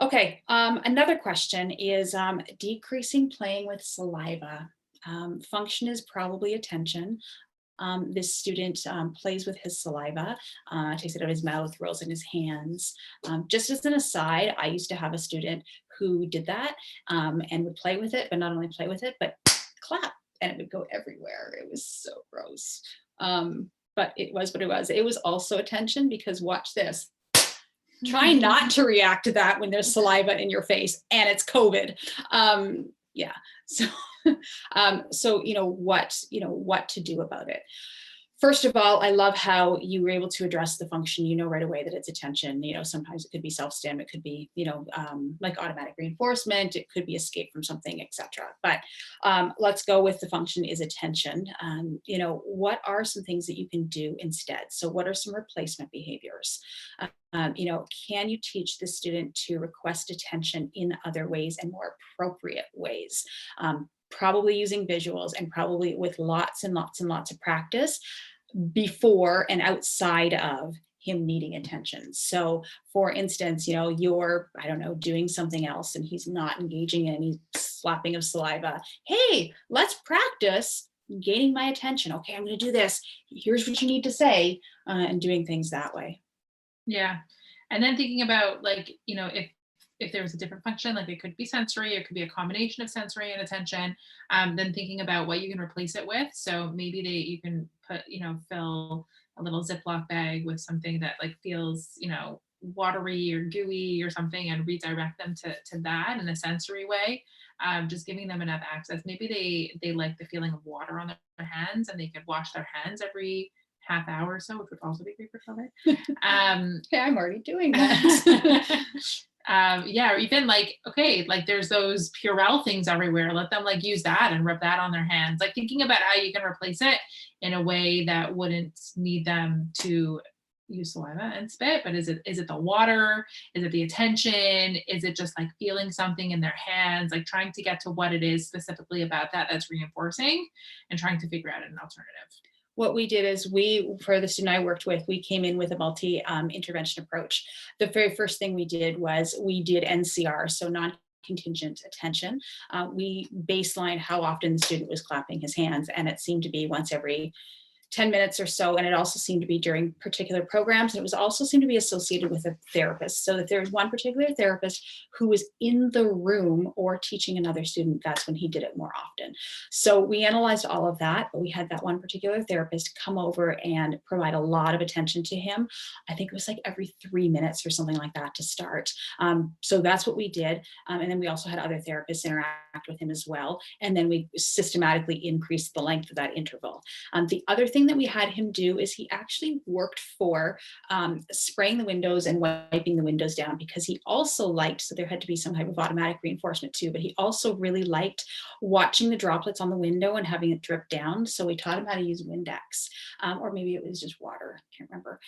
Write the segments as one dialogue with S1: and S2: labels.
S1: Okay, another question is decreasing playing with saliva. Function is probably attention. This student plays with his saliva, takes it out of his mouth, rolls in his hands. Just as an aside, I used to have a student who did that and would play with it, but not only play with it, but clap, and it would go everywhere. It was so gross. But it was what it was. It was also attention because watch this. Try not to react to that when there's saliva in your face and it's COVID. Yeah. So, so what to do about it. First of all, I love how you were able to address the function, right away that it's attention. Sometimes it could be self-stim, it could be, like automatic reinforcement, it could be escape from something, etc. But let's go with the function is attention. What are some things that you can do instead? So what are some replacement behaviors? Can you teach the student to request attention in other ways and more appropriate ways? Probably using visuals and probably with lots and lots and lots of practice before and outside of him needing attention. So for instance, you're, I don't know, doing something else and he's not engaging in any slapping of saliva. Hey, let's practice gaining my attention. Okay, I'm going to do this. Here's what you need to say, and doing things that way.
S2: Yeah. And then thinking about if there was a different function, like it could be sensory, it could be a combination of sensory and attention, then thinking about what you can replace it with. So maybe you can put, fill a little Ziploc bag with something that like feels, watery or gooey or something and redirect them to that in a sensory way. Just giving them enough access. Maybe they like the feeling of water on their hands and they could wash their hands every half hour or so, which would also be great for COVID.
S1: Yeah, I'm already doing that.
S2: Yeah, or even there's those Purell things everywhere. Let them use that and rub that on their hands. Like thinking about how you can replace it in a way that wouldn't need them to use saliva and spit. But is it the water? Is it the attention? Is it just like feeling something in their hands? Like trying to get to what it is specifically about that's reinforcing and trying to figure out an alternative.
S1: What we did is for the student I worked with, we came in with a multi-intervention approach. The very first thing we did was we did NCR, so non-contingent attention. We baselined how often the student was clapping his hands, and it seemed to be once every 10 minutes or so. And it also seemed to be during particular programs. And it was also seemed to be associated with a therapist. So if there's one particular therapist who was in the room or teaching another student, that's when he did it more often. So we analyzed all of that, but we had that one particular therapist come over and provide a lot of attention to him. I think it was like every 3 minutes or something like that to start. So that's what we did. And then we also had other therapists interact with him as well. And then we systematically increased the length of that interval. The other thing that we had him do is he actually worked for spraying the windows and wiping the windows down, because he also liked, so there had to be some type of automatic reinforcement too, but he also really liked watching the droplets on the window and having it drip down. So we taught him how to use Windex, or maybe it was just water, I can't remember.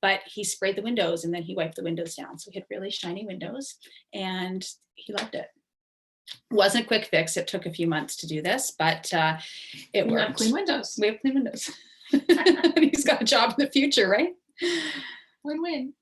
S1: But he sprayed the windows and then he wiped the windows down. So he had really shiny windows and he loved it. Wasn't a quick fix. It took a few months to do this, but it worked.
S2: We have clean windows.
S1: We have clean windows. He's got a job in the future, right?
S2: Win-win.